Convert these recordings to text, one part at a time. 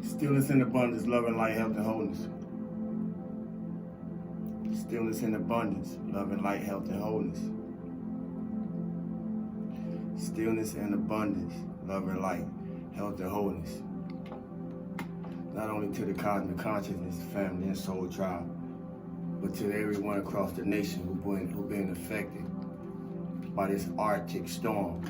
Stillness and abundance, love and light, health and wholeness. Stillness and abundance, love and light, health and wholeness. Stillness and abundance, love and light, health and wholeness. Not only to the cosmic consciousness, family, and soul tribe, but to everyone across the nation who've been affected by this Arctic storm.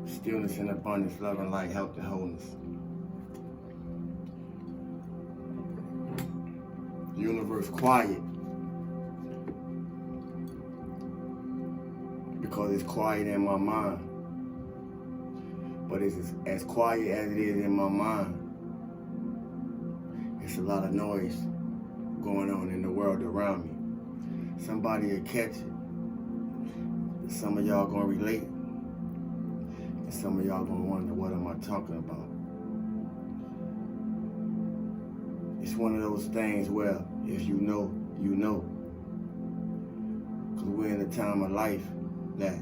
Stillness and abundance, love and light, health and wholeness. The universe quiet because it's quiet in my mind. But it's as quiet as it is in my mind. It's a lot of noise going on in the world around me. Somebody will catch it. Some of y'all gonna relate. And some of y'all gonna wonder, what am I talking about? It's one of those things where if you know, you know. Because we're in a time of life that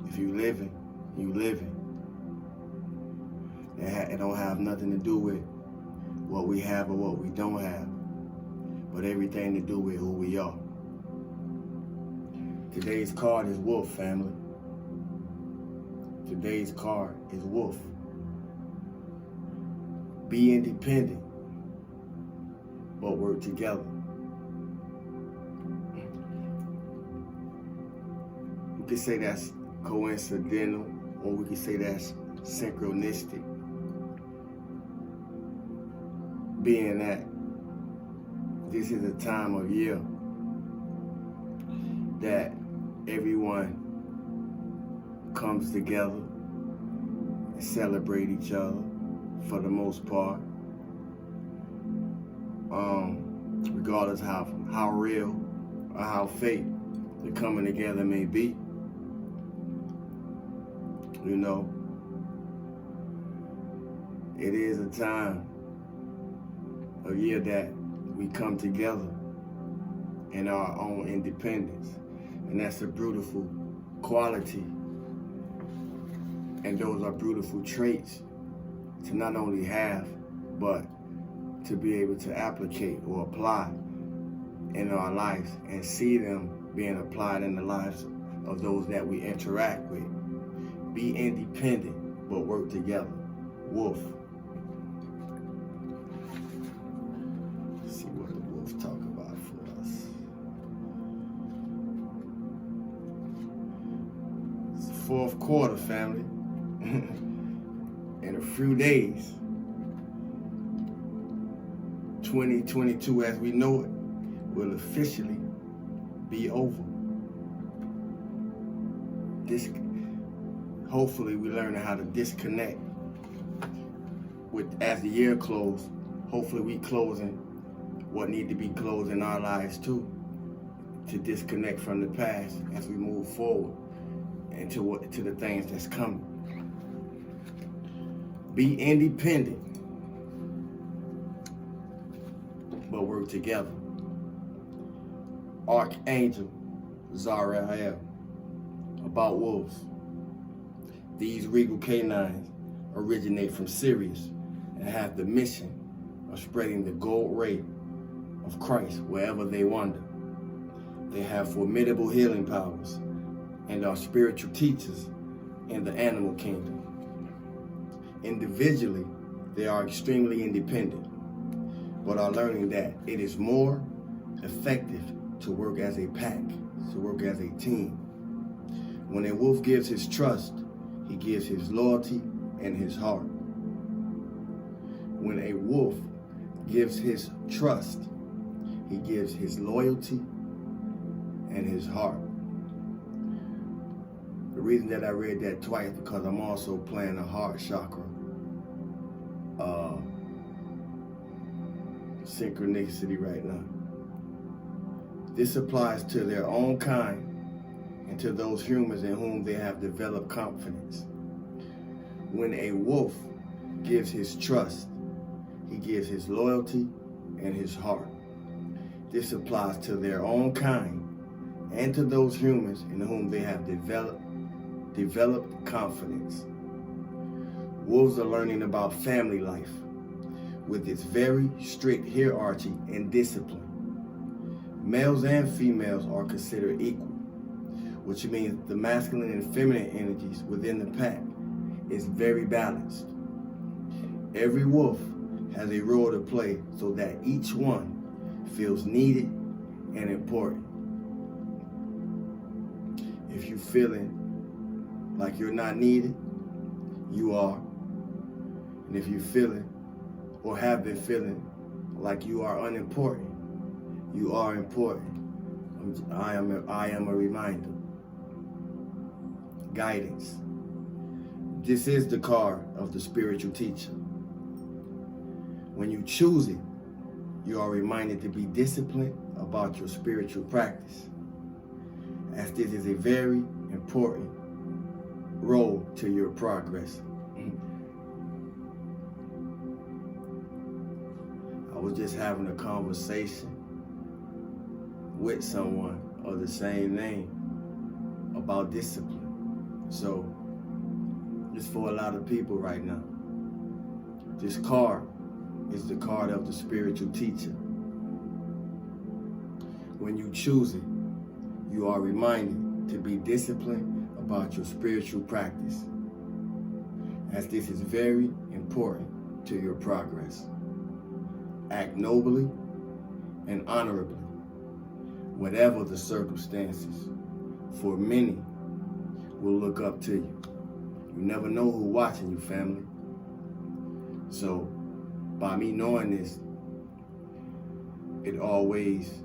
if you living, you living. It don't have nothing to do with what we have or what we don't have, but everything to do with who we are. Today's card is Wolf, family. Today's card is Wolf. Be independent, but work together. We could say that's coincidental, or we could say that's synchronistic. Being that this is a time of year that everyone comes together and celebrate each other for the most part. Regardless how real or how fake the coming together may be. You know, it is a time of year that we come together in our own independence. And that's a beautiful quality. And those are beautiful traits to not only have, but to be able to applicate or apply in our lives and see them being applied in the lives of those that we interact with. Be independent, but work together. Wolf. Let's see what the wolf talk about for us. It's the fourth quarter, family. In a few days, 2022 as we know it will officially be over. Hopefully we learn how to disconnect as the year closes. Hopefully we closing what need to be closed in our lives too, to disconnect from the past as we move forward and to the things that's coming. Be independent, but work together. Archangel Zariel, about wolves. These regal canines originate from Sirius and have the mission of spreading the gold ray of Christ wherever they wander. They have formidable healing powers and are spiritual teachers in the animal kingdom. Individually, they are extremely independent, but are learning that it is more effective to work as a pack, to work as a team. When a wolf gives his trust, he gives his loyalty and his heart. When a wolf gives his trust, he gives his loyalty and his heart. The reason that I read that twice because I'm also playing a heart chakra synchronicity right now. This applies to their own kind and to those humans in whom they have developed confidence. When a wolf gives his trust, he gives his loyalty and his heart. This applies to their own kind and to those humans in whom they have developed confidence. Wolves are learning about family life with its very strict hierarchy and discipline. Males and females are considered equal, which means the masculine and feminine energies within the pack is very balanced. Every wolf has a role to play so that each one feels needed and important. If you're feeling like you're not needed, you are. And if you're feeling or have been feeling like you are unimportant, you are important. I am a reminder. Guidance. This is the card of the spiritual teacher. When you choose it, you are reminded to be disciplined about your spiritual practice, as this is a very important role to your progress. I was just having a conversation with someone of the same name about discipline. So, it's for a lot of people right now. This card is the card of the spiritual teacher. When you choose it, you are reminded to be disciplined about your spiritual practice, as this is very important to your progress. Act nobly and honorably, whatever the circumstances, for many will look up to you. You never know who's watching you, family. So, by me knowing this, it always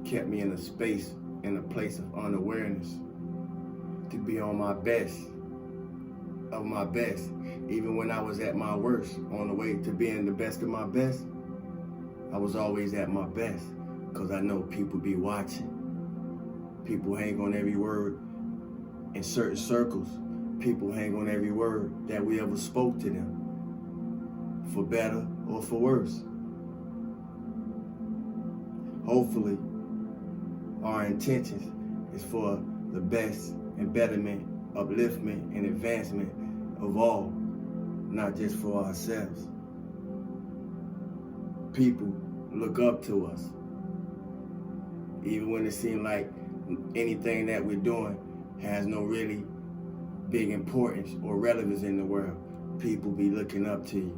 kept me in a space, in a place of unawareness, to be on my best, of my best. Even when I was at my worst, on the way to being the best of my best, I was always at my best, because I know people be watching. People hang on every word in certain circles. People hang on every word that we ever spoke to them, for better or for worse. Hopefully, our intentions is for the best and betterment, upliftment, and advancement of all, not just for ourselves. People look up to us, even when it seems like anything that we're doing has no really big importance or relevance in the world. People be looking up to you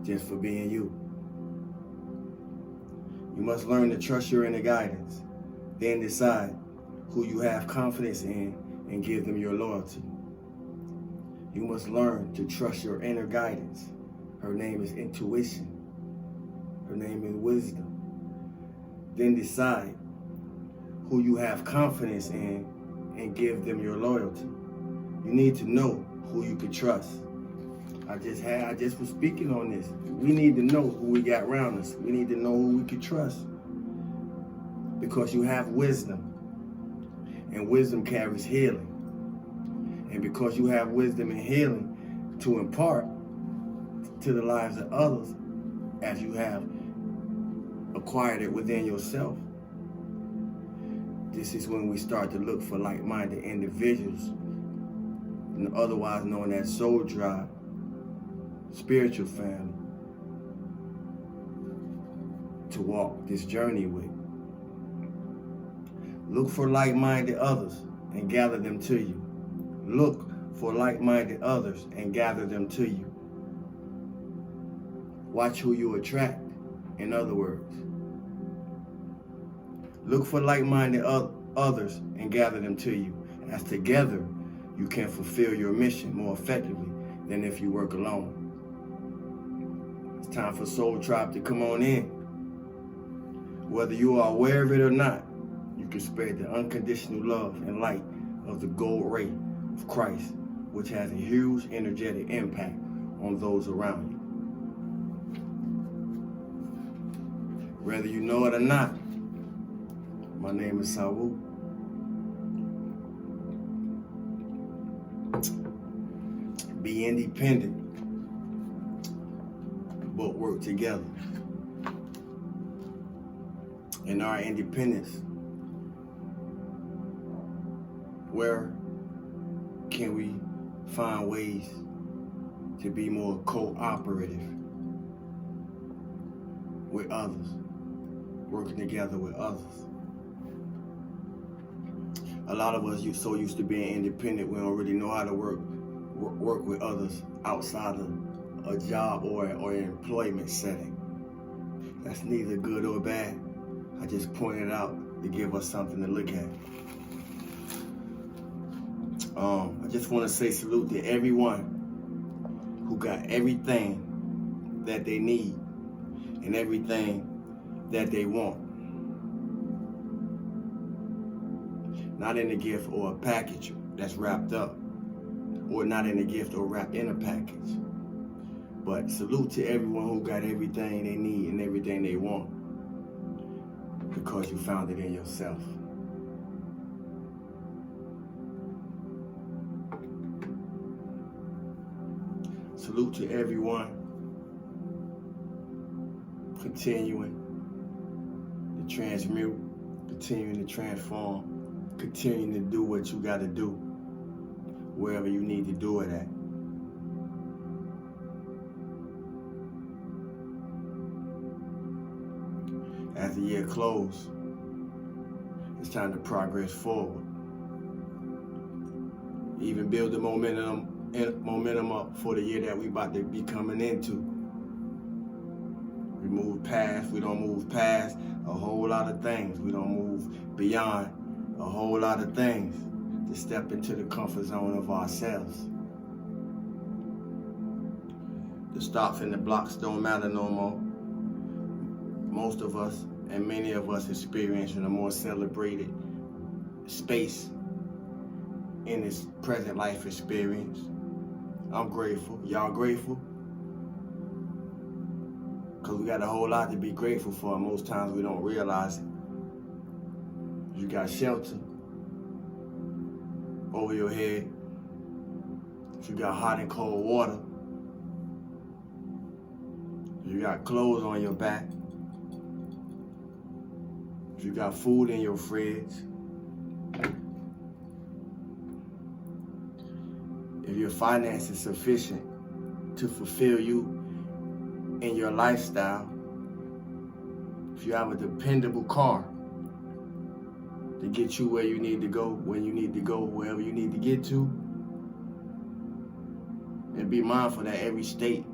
just for being you. You must learn to trust your inner guidance, then decide who you have confidence in and give them your loyalty. You must learn to trust your inner guidance. Her name is intuition. Her name is wisdom. Then decide who you have confidence in and give them your loyalty. You need to know who you can trust. I just was speaking on this. We need to know who we got around us. We need to know who we can trust. Because you have wisdom, and wisdom carries healing. And because you have wisdom and healing to impart to the lives of others, as you have acquired it within yourself, this is when we start to look for like-minded individuals, and otherwise known as soul tribe, spiritual family, to walk this journey with. Look for like-minded others and gather them to you. Look for like-minded others and gather them to you. Watch who you attract, in other words. Look for like-minded others and gather them to you, as together you can fulfill your mission more effectively than if you work alone. It's time for Soul Tribe to come on in. Whether you are aware of it or not, you can spread the unconditional love and light of the gold ray of Christ, which has a huge energetic impact on those around you. Whether you know it or not, my name is Sawu. Be independent, but work together. In our independence, Where can we find ways to be more cooperative with others, working together with others? A lot of us so used to being independent, we don't really know how to work with others outside of a job or an employment setting. That's neither good or bad. I just pointed out to give us something to look at. I just want to say salute to everyone who got everything that they need and everything that they want. Not in a gift or a package that's wrapped up, or not in a gift or wrapped in a package. But salute to everyone who got everything they need and everything they want, because you found it in yourself. Salute to everyone continuing to transmute, continuing to transform, continuing to do what you got to do wherever you need to do it at. As the year closes, it's time to progress forward. Even build the momentum up for the year that we about to be coming into. We don't move past a whole lot of things. We don't move beyond a whole lot of things to step into the comfort zone of ourselves. The stops and the blocks don't matter no more. Most of us and many of us experiencing a more celebrated space in this present life experience. I'm grateful. Y'all grateful? Because we got a whole lot to be grateful for, and most times we don't realize it. You got shelter over your head. You got hot and cold water. You got clothes on your back. You got food in your fridge. If your finances is sufficient to fulfill you in your lifestyle, if you have a dependable car to get you where you need to go, when you need to go, wherever you need to get to, and be mindful that every state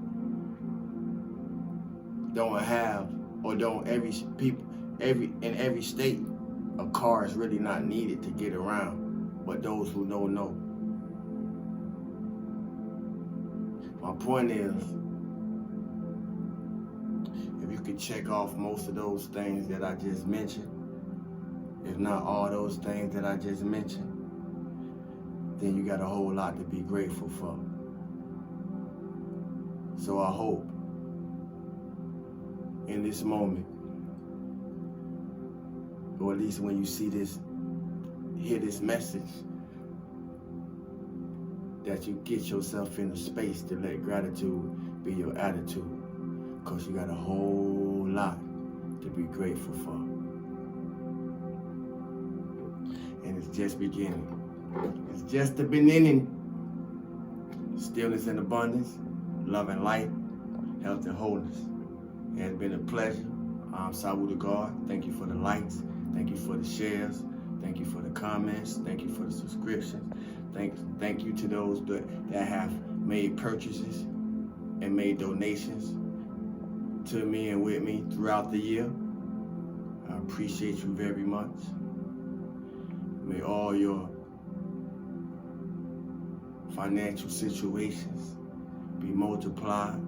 don't have, or don't in every state, a car is really not needed to get around, but those who know. My point is, if you could check off most of those things that I just mentioned, if not all those things that I just mentioned, then you got a whole lot to be grateful for. So I hope in this moment, or at least when you see this, hear this message, that you get yourself in a space to let gratitude be your attitude, because you got a whole lot to be grateful for. And it's just beginning. It's just the beginning. Stillness and abundance, love and light, health and wholeness. It has been a pleasure. I'm Sabu the God. Thank you for the likes. Thank you for the shares. Thank you for the comments. Thank you for the subscriptions. Thank you to those that have made purchases and made donations to me and with me throughout the year. I appreciate you very much. May all your financial situations be multiplied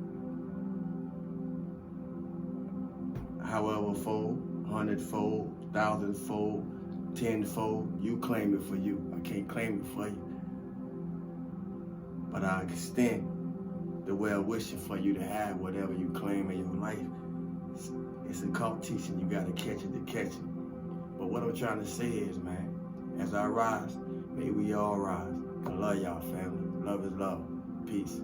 however fold, 100-fold, 1,000-fold, 10-fold. You claim it for you. I can't claim it for you. But I extend the well-wishing for you to have whatever you claim in your life. It's a competition. You got to catch it to catch it. But what I'm trying to say is, man, as I rise, may we all rise. I love y'all, family. Love is love. Peace.